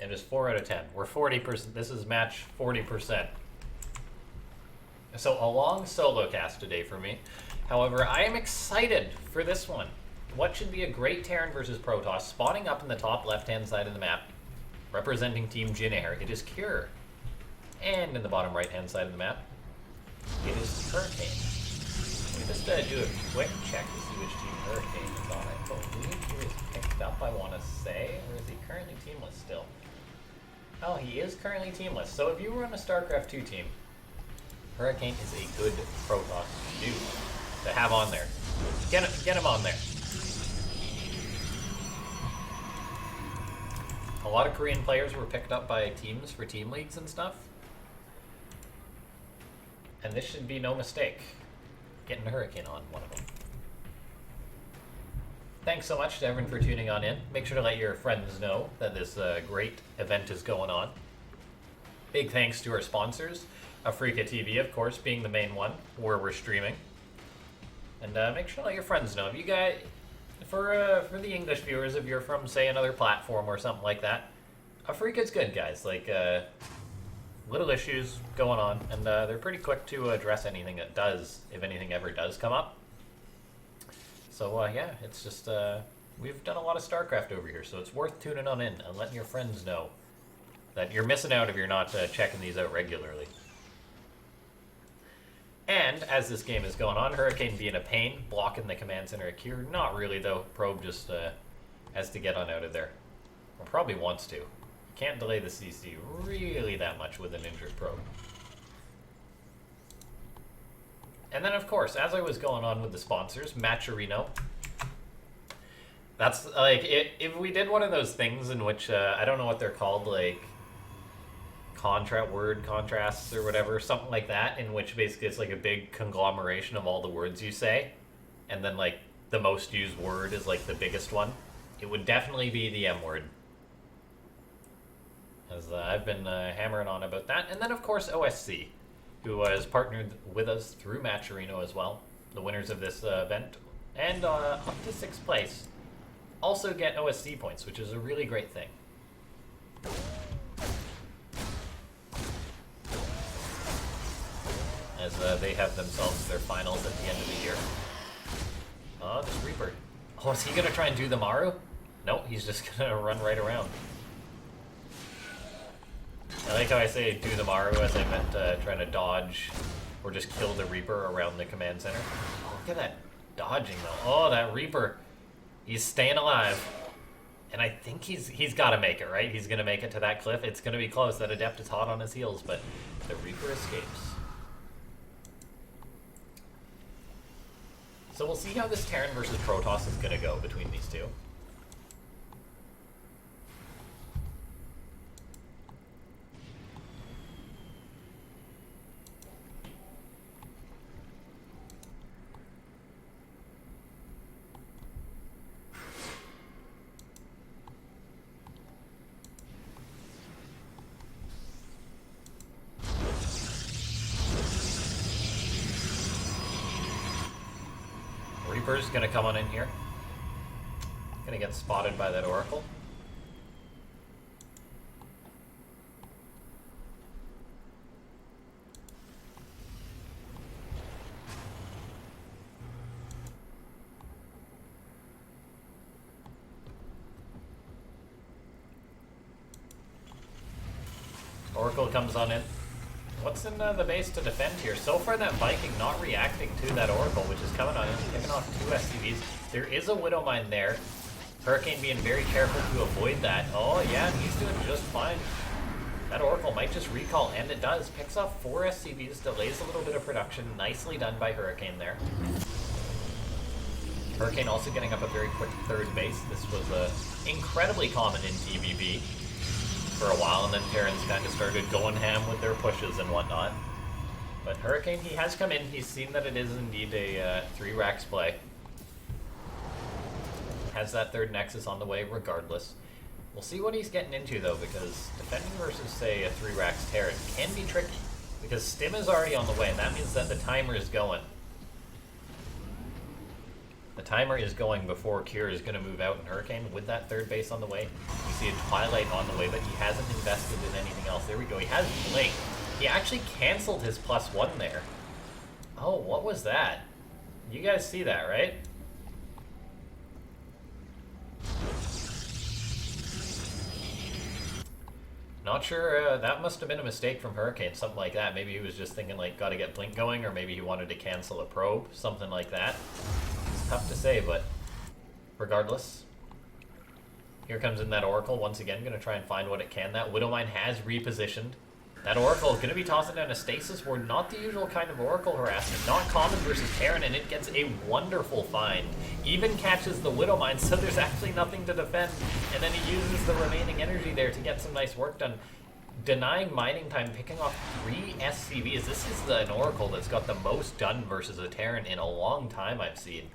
It is 4 out of 10. We're 40%. This is match 40%. So a long solo cast today for me. However, I am excited for this one. What should be a great Terran versus Protoss, spawning up in the top left-hand side of the map, representing Team Jinair. It is Cure. And in the bottom right-hand side of the map, it is Hurricane. Let me just do a quick check to see which team Hurricane is on. I believe he was picked up, I want to say, or is he currently teamless still? Oh, he is currently teamless. So if you were on a StarCraft 2 team, Hurricane is a good Protoss dude to have on there. Get him on there. A lot of Korean players were picked up by teams for team leagues and stuff. And this should be no mistake. Getting a Hurricane on one of them. Thanks so much to everyone for tuning on in. Make sure to let your friends know that this great event is going on. Big thanks to our sponsors. Afreeca TV, of course, being the main one where we're streaming. And make sure to let your friends know. If you guys, for the English viewers, if you're from, say, another platform or something like that, Afreeca's good, guys. Like, little issues going on, and they're pretty quick to address anything that does, if anything ever does come up. So, yeah, it's just, we've done a lot of StarCraft over here, so it's worth tuning on in and letting your friends know that you're missing out if you're not checking these out regularly. And, as this game is going on, Hurricane being a pain, blocking the command center at Cure. Not really, though. Probe just has to get on out of there. Or probably wants to. Can't delay the CC really that much with an injured Probe. And then, of course, as I was going on with the sponsors, Matcherino. That's, like, if we did one of those things in which, I don't know what they're called, like, word contrasts or whatever, something like that, in which basically it's like a big conglomeration of all the words you say, and then, like, the most used word is, like, the biggest one. It would definitely be the M word. As I've been hammering on about that. And then, of course, OSC, who has partnered with us through Matcherino as well. The winners of this event, and up to 6th place, also get OSC points, which is a really great thing. As they have themselves their finals at the end of the year. Oh, this Reaper. Oh, is he going to try and do the Maru? No, he's just going to run right around. I like how I say do the Maru as I meant trying to dodge or just kill the Reaper around the command center. Oh, look at that dodging though. Oh, that Reaper. He's staying alive. And I think he's got to make it, right? He's going to make it to that cliff. It's going to be close. That Adept is hot on his heels, but the Reaper escapes. So we'll see how this Terran versus Protoss is going to go between these two. Reaper's gonna come on in here. Gonna get spotted by that Oracle. Oracle comes on in. What's in the base to defend here? So far that Viking not reacting to that Oracle, which is coming on in, picking off 2 SCVs. There is a Widow Mine there. Hurricane being very careful to avoid that. Oh yeah, he's doing just fine. That Oracle might just recall, and it does. Picks off 4 SCVs, delays a little bit of production. Nicely done by Hurricane there. Hurricane also getting up a very quick 3rd base. This was incredibly common in TvP for a while, and then Terrans kind of started going ham with their pushes and whatnot. But Hurricane, he has come in. He's seen that it is indeed a 3 racks play. Has that 3rd Nexus on the way regardless. We'll see what he's getting into though, because defending versus, say, a 3 racks Terran can be tricky. Because Stim is already on the way, and that means that the timer is going. The timer is going before Kier is going to move out, and Hurricane with that third base on the way. We see a Twilight on the way, but he hasn't invested in anything else. There we go. He has Blink. He actually canceled his +1 there. Oh, what was that? You guys see that, right? Not sure, that must have been a mistake from Hurricane, something like that. Maybe he was just thinking, like, gotta get Blink going, or maybe he wanted to cancel a probe, something like that. It's tough to say, but regardless. Here comes in that Oracle, once again, gonna try and find what it can. That Widowmine has repositioned. That Oracle is gonna be tossing down a Stasis Ward, not the usual kind of Oracle harassment. Not common versus Terran, and it gets a wonderful find. Even catches the Widowmine, so there's actually nothing to defend. And then he uses the remaining energy there to get some nice work done. Denying mining time, picking off 3 SCVs. This is an Oracle that's got the most done versus a Terran in a long time I've seen.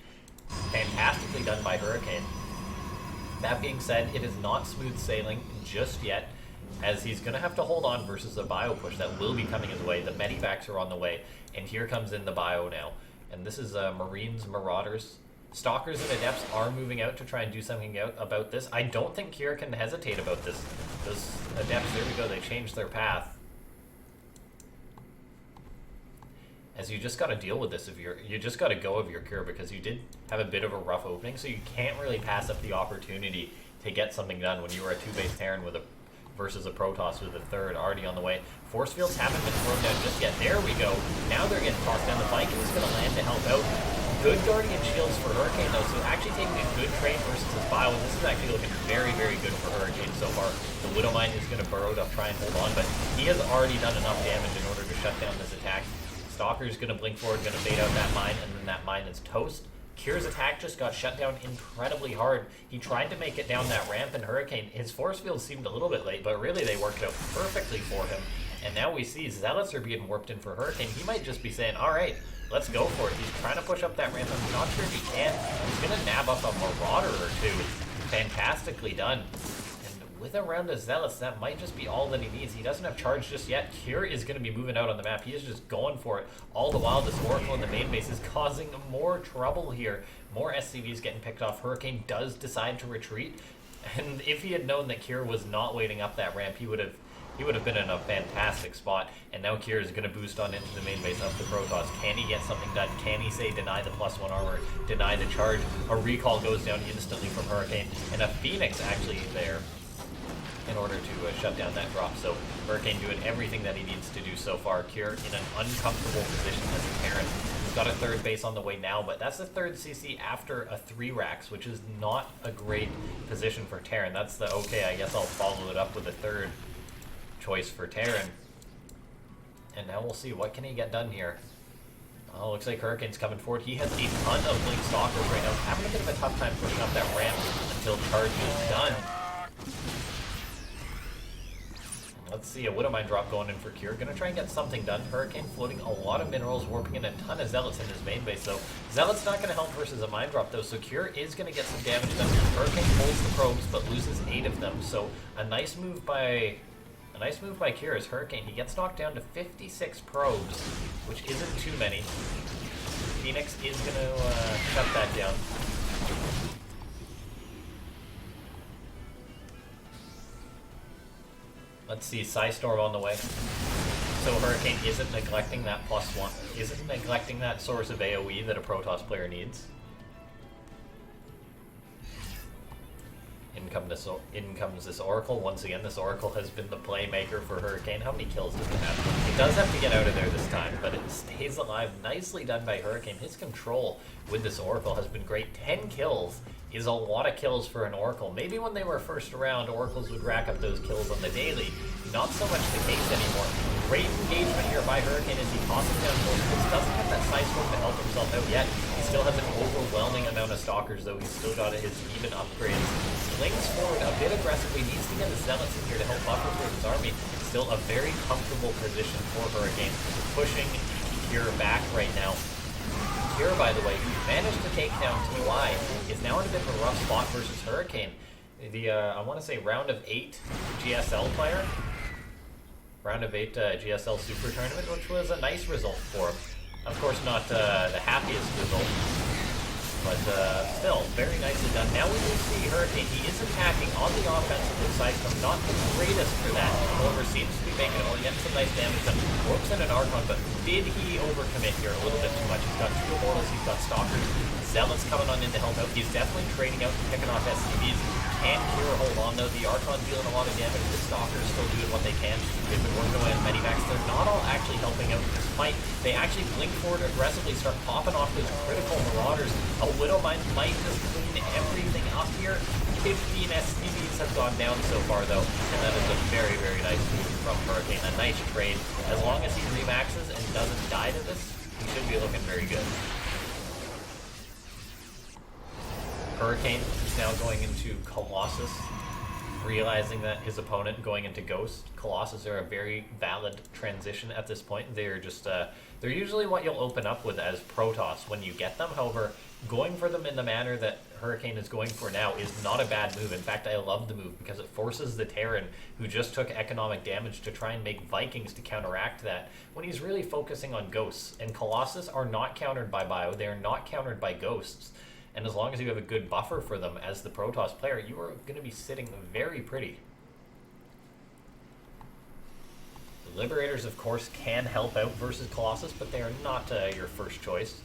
Fantastically done by Hurricane. That being said, it is not smooth sailing just yet, as he's going to have to hold on versus a bio push that will be coming his way. The medivacs are on the way, and here comes in the bio now. And this is Marines, Marauders. Stalkers and Adepts are moving out to try and do something about this. I don't think Kier can hesitate about this. Those Adepts, there we go, they changed their path. As you just got to deal with this if you just got to go of your Kier, because you did have a bit of a rough opening, so you can't really pass up the opportunity to get something done when you were a 2-base Terran with a versus a Protoss with a third already on the way. Force fields haven't been thrown down just yet. There we go. Now they're getting tossed down. The Viking is going to land to help out. Good Guardian Shields for Hurricane, though, so actually taking a good trade versus his bio. This is actually looking very, very good for Hurricane so far. The Widowmine is going to burrow to try and hold on, but he has already done enough damage in order to shut down this attack. Stalker is going to blink forward, going to bait out that mine, and then that mine is toast. Kier's attack just got shut down incredibly hard. He tried to make it down that ramp in Hurricane. His force fields seemed a little bit late, but really they worked out perfectly for him. And now we see Zealots are being warped in for Hurricane. He might just be saying, alright, let's go for it. He's trying to push up that ramp. I'm not sure if he can. He's going to nab up a Marauder or two. Fantastically done. And with a round of Zealots, that might just be all that he needs. He doesn't have charge just yet. Kier is going to be moving out on the map. He is just going for it. All the while, this Oracle in the main base is causing more trouble here. More SCVs getting picked off. Hurricane does decide to retreat. And if he had known that Kier was not waiting up that ramp, he would have been in a fantastic spot. And now Kier is going to boost on into the main base of the Protoss. Can he get something done? Can he say deny the +1 armor, deny the charge? A recall goes down instantly from Hurricane, and a Phoenix actually there in order to shut down that drop. So Hurricane doing everything that he needs to do so far. Kier in an uncomfortable position as a Terran. He's got a third base on the way now, but that's the third CC after a 3 racks, which is not a great position for Terran. That's the, okay, I guess I'll follow it up with a third choice for Terran. And now we'll see, what can he get done here? Oh, looks like Hurricane's coming forward. He has a ton of Blink Stalkers right now. Having a bit of a tough time pushing up that ramp until charge is done. Let's see, a Widowmine drop going in for Kier. Gonna try and get something done. Hurricane floating a lot of minerals, warping in a ton of Zealots in his main base. So Zealot's not gonna help versus a mine drop though, so Kier is gonna get some damage done. Hurricane holds the probes but loses 8 of them. So a nice move by Kier as Hurricane. He gets knocked down to 56 probes, which isn't too many. Phoenix is gonna shut that down. Let's see, Psystorm on the way. So Hurricane isn't neglecting that +1, isn't neglecting that source of AoE that a Protoss player needs. In comes this Oracle. Once again, this Oracle has been the playmaker for Hurricane. How many kills does it have? It does have to get out of there this time, but it stays alive. Nicely done by Hurricane. His control with this Oracle has been great. 10 kills is a lot of kills for an Oracle. Maybe when they were first around, Oracles would rack up those kills on the daily. Not so much the case anymore. Great engagement here by Hurricane as he tosses down Force. Doesn't have that Psystorm to help himself out yet. He still has an overwhelming amount of Stalkers, though. He's still got his even upgrades. Links forward a bit aggressively. Needs to get the Zealots in here to help buffer for his army. Still a very comfortable position for Hurricane. Pushing Kier back right now. Kier, by the way, who managed to take down TY, is now in a bit of a rough spot versus Hurricane. The, I want to say, round of 8 GSL player. Round of 8 GSL Super Tournament, which was a nice result for him. Of course, not the happiest result. But still, very nicely done. Now we will see Hurricane. He is attacking on the offensive side, so not the greatest for that. However, seems to be making getting some nice damage. Some Warps and an Archon, but did he overcommit here a little bit too much? He's got 2 Immortals, he's got Stalkers. Zealot's coming on in to help out. He's definitely trading out and picking off SCVs. Can Kira hold on though? The Archon dealing a lot of damage. The Stalkers still doing what they can. They've been working away on Medivacs. They're not all actually helping out in this fight. They actually blink forward aggressively, start popping off those critical Marauders. A Widowmine might just clean everything up here. 15 SCVs have gone down so far though, and that is a very, very nice move from Hurricane. A nice trade. As long as he remaxes and doesn't die to this, he should be looking very good. Hurricane is now going into Colossus, realizing that his opponent going into Ghost. Colossus are a very valid transition at this point. They're just, they're usually what you'll open up with as Protoss when you get them. However, going for them in the manner that Hurricane is going for now is not a bad move. In fact, I love the move because it forces the Terran, who just took economic damage, to try and make Vikings to counteract that when he's really focusing on Ghosts. And Colossus are not countered by Bio, they are not countered by Ghosts. And as long as you have a good buffer for them as the Protoss player, you are going to be sitting very pretty. The Liberators, of course, can help out versus Colossus, but they are not your first choice.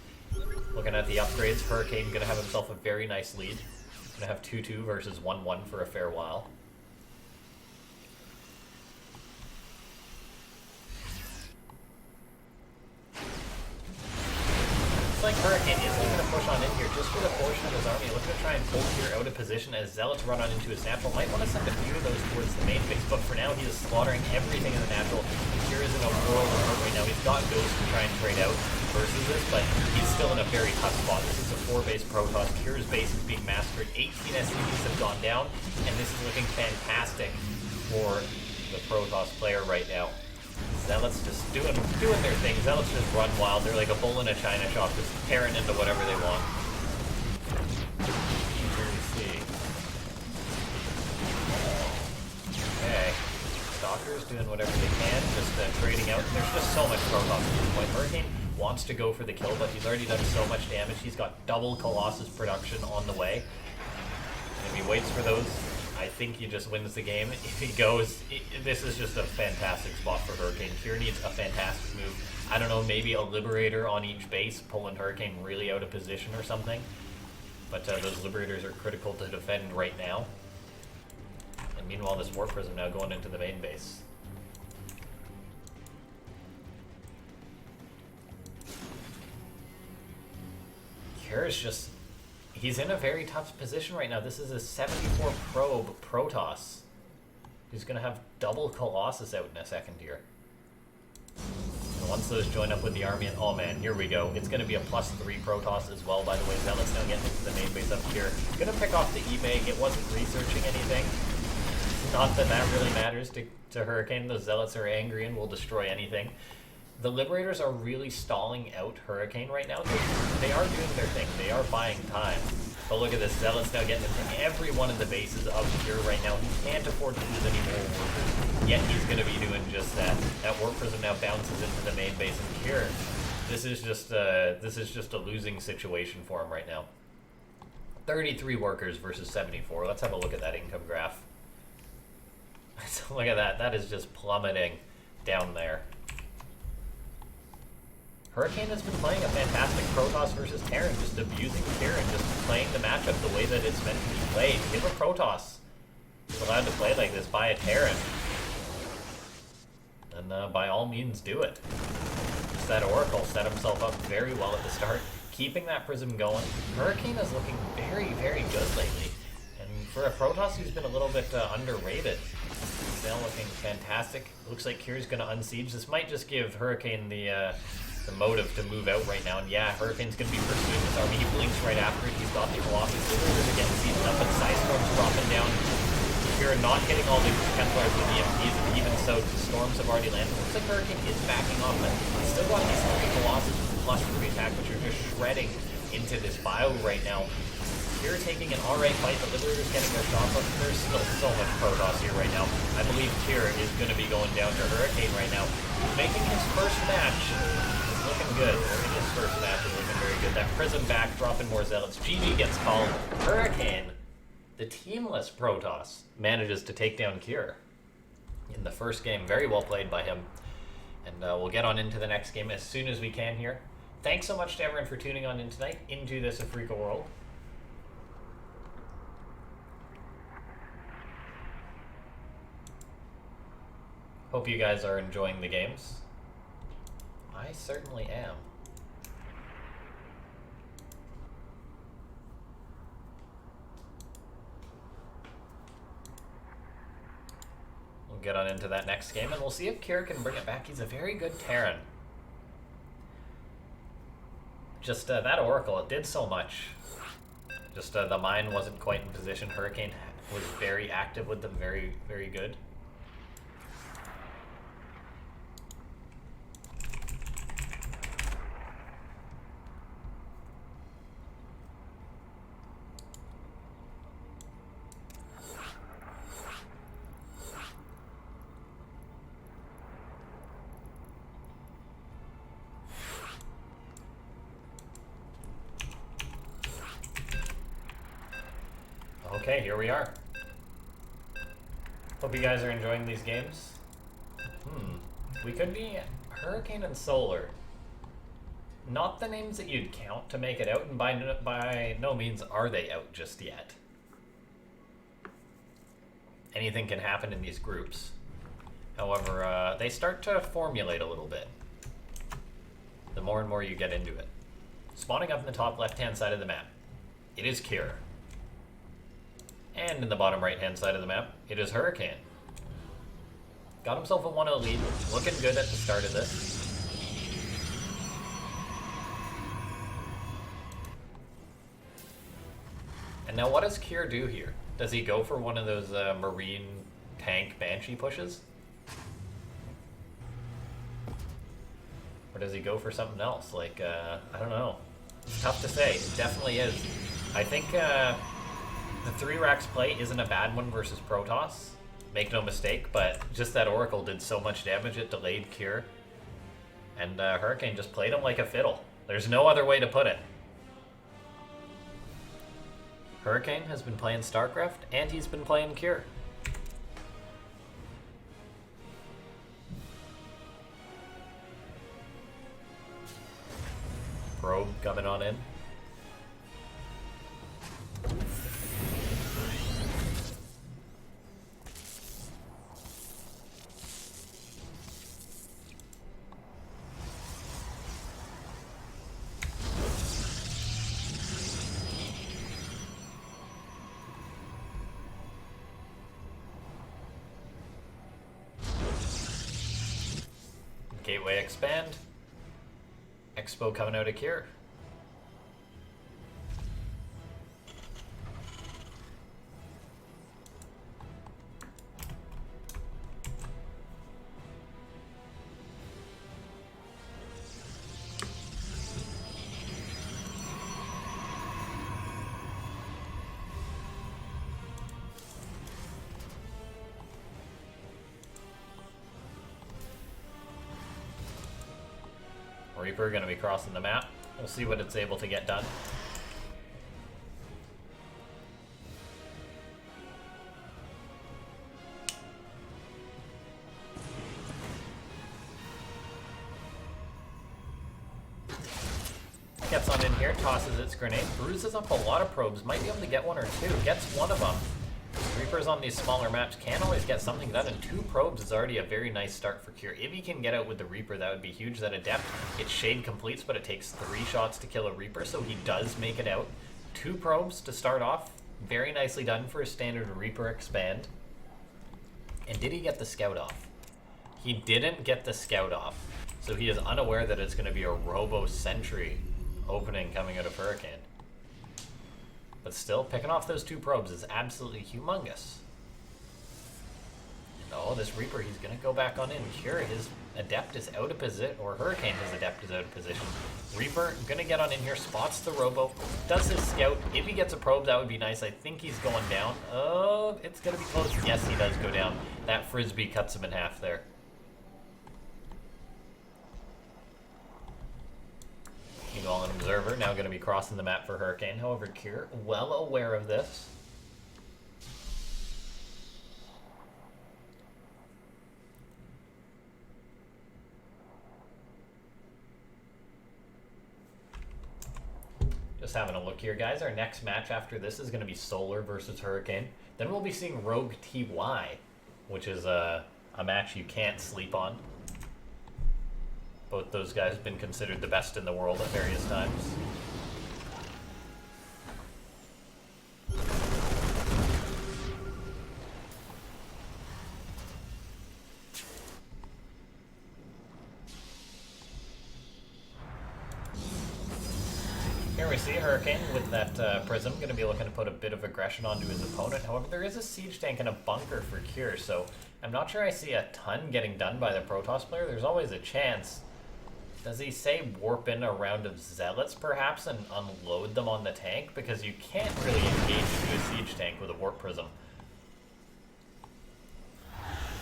Looking at the upgrades, Hurricane going to have himself a very nice lead. Going to have 2-2 versus 1-1 for a fair while. Like Hurricane isn't going to push on in here just for the portion of his army. Looking to try and pull here out of position as Zealots run on into his natural. Might want to send a few of those towards the main base, but for now he is slaughtering everything in the natural. And Kira is in a world of hurt right now. He's got Ghost to try and trade out versus this, but he's still in a very tough spot. This is a 4-base Protoss. Kira's base is being massacred. 18 SCVs have gone down, and this is looking fantastic for the Protoss player right now. Zealots just doing their thing. Zealots just run wild. They're like a bull in a china shop, just tearing into whatever they want. Here we see. Okay. Stalkers doing whatever they can, just trading out. And there's just so much Protoss at this point. Hurricane wants to go for the kill, but he's already done so much damage. He's got double Colossus production on the way. And if he waits for those, I think he just wins the game. If he goes, this is just a fantastic spot for Hurricane. Kira needs a fantastic move. I don't know, maybe a Liberator on each base, pulling Hurricane really out of position or something. But those Liberators are critical to defend right now. And meanwhile, this Warp Prism now going into the main base. Kira's just... he's in a very tough position right now. This is a 74 probe Protoss. He's going to have double Colossus out in a second here. And once those join up with the army, and oh man, here we go. It's going to be a +3 Protoss as well, by the way. Zealot's now getting into the main base up here. Going to pick off the E-Mag. It wasn't researching anything. Not that that really matters to Hurricane. Those Zealots are angry and will destroy anything. The Liberators are really stalling out Hurricane right now. They are doing their thing. They are buying time. But look at this. Zealot's now getting into every one of the bases of Kira right now. He can't afford to lose any more workers. Yet he's going to be doing just that. That Warp Prism now bounces into the main base. And Kira, this is just a losing situation for him right now. 33 workers versus 74. Let's have a look at that income graph. So look at that. That is just plummeting down there. Hurricane has been playing a fantastic Protoss versus Terran, just abusing Terran, just playing the matchup the way that it's meant to be played. If a Protoss is allowed to play like this by a Terran, then by all means do it. Just that Oracle set himself up very well at the start, keeping that Prism going. Hurricane is looking very, very good lately. And for a Protoss who's been a little bit underrated, he's now looking fantastic. Looks like Kira's going to unsiege. This might just give Hurricane the motive to move out right now. And yeah, Hurricane's going to be pursuing this army. He blinks right after it. He's got the Colossus. Liberators are getting seasoned up, and Psystorm's dropping down. Kira not hitting all the Templars with EMPs, and even so, the Storms have already landed. Looks like Hurricane is backing off, but he's still got these Colossus with +3 attack, which are just shredding into this bio right now. Kira taking an alright fight. The Liberators getting their shots up. There's still so much Protoss here right now. I believe Kira is going to be going down to Hurricane right now. He's making his first match. looking good. His first match is looking very good. That Prism back, dropping more Zealots. GG gets called. Hurricane, the teamless Protoss, manages to take down Cure in the first game. Very well played by him. And we'll get on into the next game as soon as we can here. Thanks so much to everyone for tuning on in tonight into this Afreeca world. Hope you guys are enjoying the games. I certainly am. We'll get on into that next game and we'll see if Kira can bring it back. He's a very good Terran. Just that Oracle, it did so much. Just the mine wasn't quite in position. Hurricane was very active with them, very, very good. Okay, here we are. Hope you guys are enjoying these games. We could be Hurricane and Solar. Not the names that you'd count to make it out, and by no means are they out just yet. Anything can happen in these groups. However, they start to formulate a little bit the more and more you get into it. Spawning up in the top left-hand side of the map, it is Cure. And in the bottom right-hand side of the map, it is Hurricane. Got himself a 1-0 lead, looking good at the start of this. And now what does Cure do here? Does he go for one of those Marine tank Banshee pushes? Or does he go for something else? Like, I don't know. It's tough to say. It definitely is. I think the 3 racks play isn't a bad one versus Protoss. Make no mistake, but just that Oracle did so much damage it delayed Cure. And Hurricane just played him like a fiddle. There's no other way to put it. Hurricane has been playing StarCraft, and he's been playing Cure. Probe coming on in. Gateway expand. Expo coming out of Cure. Reaper going to be crossing the map. We'll see what it's able to get done. Gets on in here, tosses its grenade, bruises up a lot of probes, might be able to get one or two, gets one of them. Reapers on these smaller maps can always get something done, and 2 probes is already a very nice start for Cure. If he can get out with the Reaper, that would be huge. That Adept, its Shade completes, but it takes 3 shots to kill a Reaper, so he does make it out. 2 probes to start off. Very nicely done for a standard Reaper expand. And did he get the Scout off? He didn't get the Scout off, so he is unaware that it's going to be a Robo Sentry opening coming out of Hurricane. But still, picking off those 2 probes is absolutely humongous. And oh, this Reaper, he's going to go back on in. Cure, his Adept is out of position, or Hurricane, his Adept is out of position. Reaper, going to get on in here, spots the Robo, does his Scout. If he gets a probe, that would be nice. I think he's going down. Oh, it's going to be close. Yes, he does go down. That Frisbee cuts him in half there. Meanwhile, an observer now going to be crossing the map for Hurricane. However, Kier, well aware of this. Just having a look here, guys. Our next match after this is going to be Solar versus Hurricane. Then we'll be seeing Rogue TY, which is a match you can't sleep on. Both those guys have been considered the best in the world at various times. Here we see Hurricane with that Prism, going to be looking to put a bit of aggression onto his opponent. However, there is a siege tank and a bunker for Cure, so I'm not sure I see a ton getting done by the Protoss player. There's always a chance. Does he say warp in a round of Zealots, perhaps, and unload them on the tank? Because you can't really engage into a siege tank with a Warp Prism.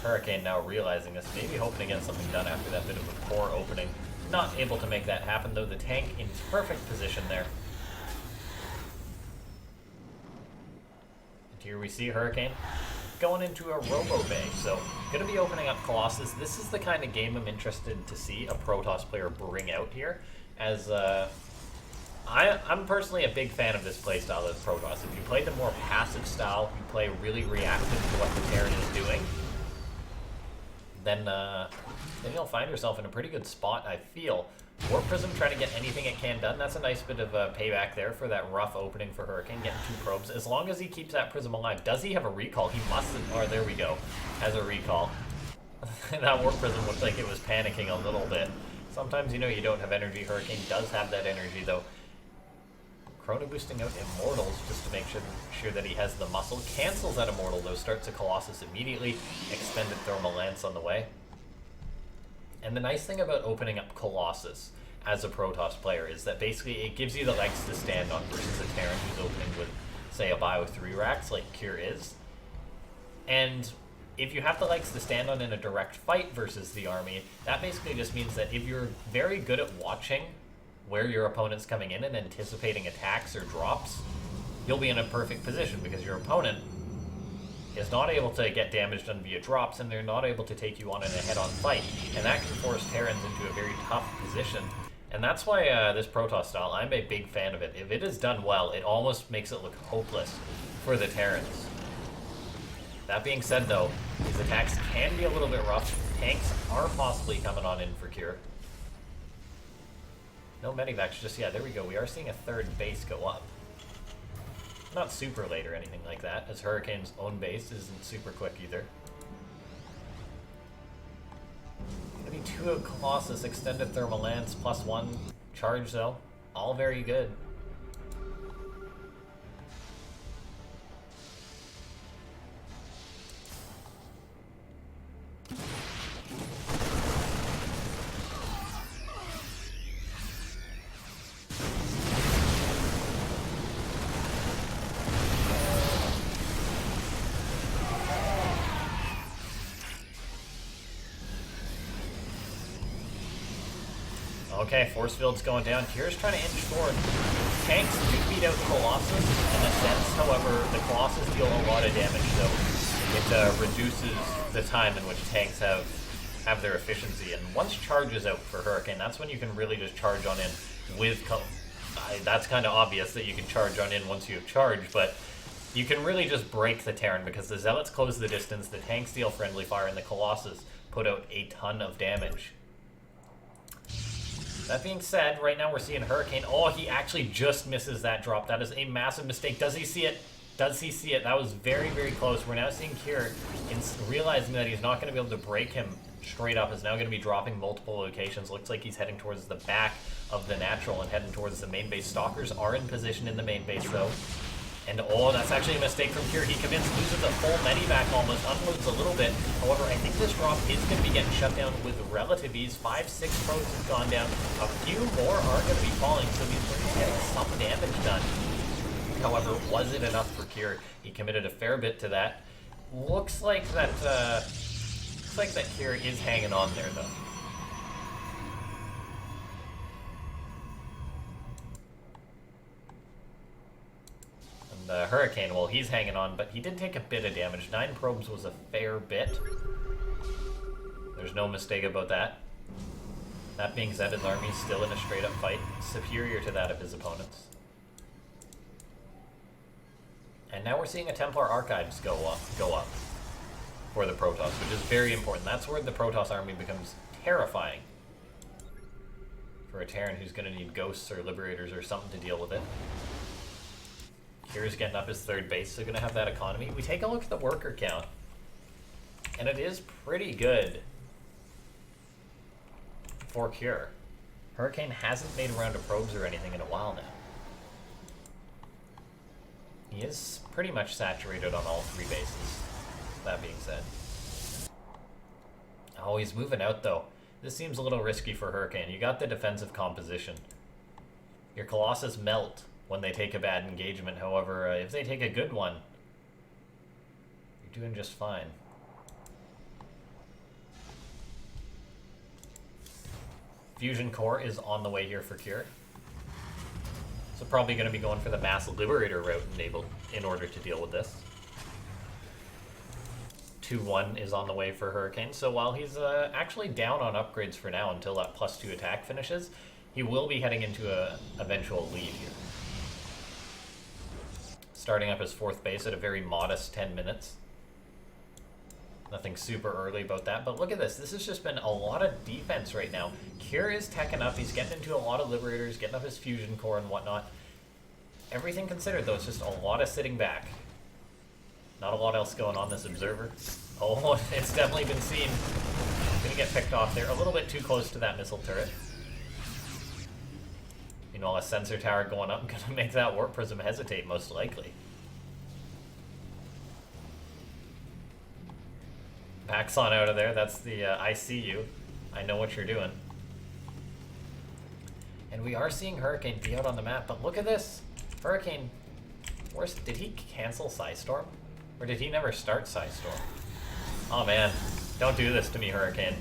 Hurricane now realizing this, maybe hoping to get something done after that bit of a poor opening. Not able to make that happen, though. The tank in perfect position there. And here we see Hurricane going into a Robo Bay, so going to be opening up Colossus. This is the kind of game I'm interested to see a Protoss player bring out here, as I'm personally a big fan of this playstyle as Protoss. If you play the more passive style, you play really reactive to what the Terran is doing, then you'll find yourself in a pretty good spot, I feel. Warp Prism trying to get anything it can done. That's a nice bit of payback there for that rough opening for Hurricane, getting 2 probes. As long as he keeps that Prism alive. Does he have a recall? He mustn't. Or there we go. Has a recall. That Warp Prism looked like it was panicking a little bit. Sometimes, you know, you don't have energy. Hurricane does have that energy, though. Chrono boosting out Immortals just to make sure that he has the muscle. Cancels that Immortal, though. Starts a Colossus immediately. Extended Thermal Lance on the way. And the nice thing about opening up Colossus as a Protoss player is that basically it gives you the legs to stand on versus a Terran who's opening with, say, a Bio 3 racks like Cure is. And if you have the legs to stand on in a direct fight versus the army, that basically just means that if you're very good at watching where your opponent's coming in and anticipating attacks or drops, you'll be in a perfect position because your opponent is not able to get damaged on via drops, and they're not able to take you on in a head-on fight. And that can force Terrans into a very tough position. And that's why this Protoss style, I'm a big fan of it. If it is done well, it almost makes it look hopeless for the Terrans. That being said, though, these attacks can be a little bit rough. Tanks are possibly coming on in for Cure. No medivacs just yet. There we go. We are seeing a third base go up. Not super late or anything like that, as Hurricane's own base isn't super quick either. Gonna be 2 of Colossus, extended Thermal Lance, +1 charge though. All very good. Okay, force field's going down. Kira's trying to inch forward. Tanks do beat out Colossus in a sense, however, the Colossus deal a lot of damage, so it reduces the time in which tanks have their efficiency. And once charge is out for Hurricane, that's when you can really just charge on in with that's kind of obvious that you can charge on in once you have charged, but you can really just break the Terran because the Zealots close the distance, the tanks deal friendly fire, and the Colossus put out a ton of damage. That being said, right now we're seeing Hurricane. Oh, he actually just misses that drop. That is a massive mistake. Does he see it? Does he see it? That was very, very close. We're now seeing Kier, realizing that he's not going to be able to break him straight up, is now going to be dropping multiple locations. Looks like he's heading towards the back of the natural and heading towards the main base. Stalkers are in position in the main base, though. And oh, that's actually a mistake from Kier. He commits, loses a full medivac almost, unloads a little bit. However, I think this drop is going to be getting shut down with relative ease. 5-6 probes have gone down. A few more are going to be falling, so he's getting some damage done. However, was it enough for Kier? He committed a fair bit to that. Looks like that Kier is hanging on there, though. And Hurricane, well, he's hanging on, but he did take a bit of damage. 9 probes was a fair bit. There's no mistake about that. That being said, his army's still in a straight-up fight, superior to that of his opponents. And now we're seeing a Templar Archives go up for the Protoss, which is very important. That's where the Protoss army becomes terrifying for a Terran who's going to need Ghosts or Liberators or something to deal with it. Kyr's getting up his 3rd base, so going to have that economy. We take a look at the worker count, and it is pretty good for Kyr. Hurricane hasn't made a round of probes or anything in a while now. He is pretty much saturated on all 3 bases, that being said. Oh, he's moving out though. This seems a little risky for Hurricane. You got the defensive composition. Your Colossus melt when they take a bad engagement. However, if they take a good one, you're doing just fine. Fusion Core is on the way here for Kyr. So probably going to be going for the Mass Liberator route in order to deal with this. 2-1 is on the way for Hurricane. So while he's actually down on upgrades for now until that +2 attack finishes, he will be heading into a eventual lead here. Starting up his 4th base at a very modest 10 minutes. Nothing super early about that, but look at this. This has just been a lot of defense right now. Kyr is teching up. He's getting into a lot of Liberators, getting up his Fusion Core and whatnot. Everything considered, though, it's just a lot of sitting back. Not a lot else going on this Observer. Oh, it's definitely been seen. Gonna get picked off there. A little bit too close to that missile turret. Meanwhile, a sensor tower going up, gonna make that Warp Prism hesitate, most likely. Paxon out of there. That's the I see you. I know what you're doing. And we are seeing Hurricane be out on the map, but look at this. Hurricane, did he cancel Psystorm? Or did he never start Psystorm? Oh man, don't do this to me, Hurricane.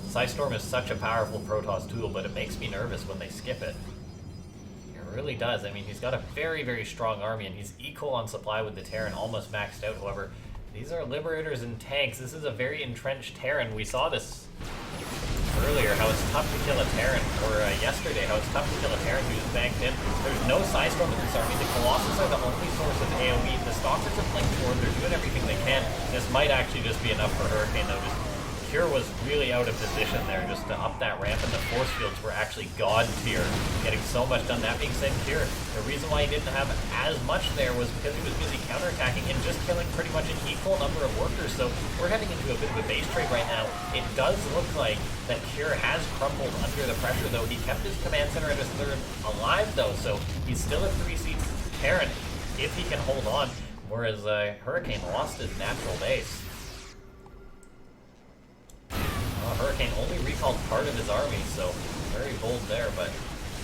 Psystorm is such a powerful Protoss tool, but it makes me nervous when they skip it. It really does. I mean, he's got a very, very strong army, and he's equal on supply with the Terran, almost maxed out. However, these are Liberators and tanks. This is a very entrenched Terran. We saw this earlier, how it's tough to kill a Terran, or yesterday, how it's tough to kill a Terran who's banked in. There's no Psystorm in this army. The Colossus are the only source of AoE. The Stalkers have linked forward. They're doing everything they can. This might actually just be enough for Hurricane, though. Kyr was really out of position there just to up that ramp, and the force fields were actually god tier, getting so much done. That being said, Kyr, the reason why he didn't have as much there was because he was busy counterattacking and just killing pretty much an equal number of workers. So we're heading into a bit of a base trade right now. It does look like that Kyr has crumbled under the pressure, though. He kept his command center at his 3rd alive, though, so he's still at 3 seats Terran if he can hold on, whereas Hurricane lost his natural base. Hurricane only recalled part of his army, so very bold there, but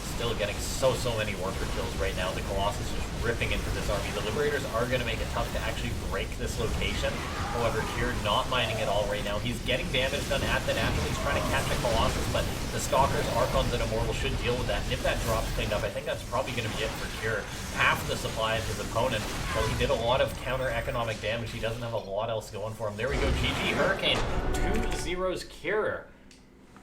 still getting so many worker kills right now. The Colossus just ripping into this army. The Liberators are going to make it tough to actually break this location. However, Kyr not minding it all right now. He's getting damage done at the natural. He's trying to catch a Colossus, but the Stalkers, Archons, and Immortal should deal with that. And if that drops cleaned up, I think that's probably going to be it for Kyr. Half the supply of his opponent. Well, he did a lot of counter-economic damage. He doesn't have a lot else going for him. There we go. GG Hurricane. 2-0's Kyr.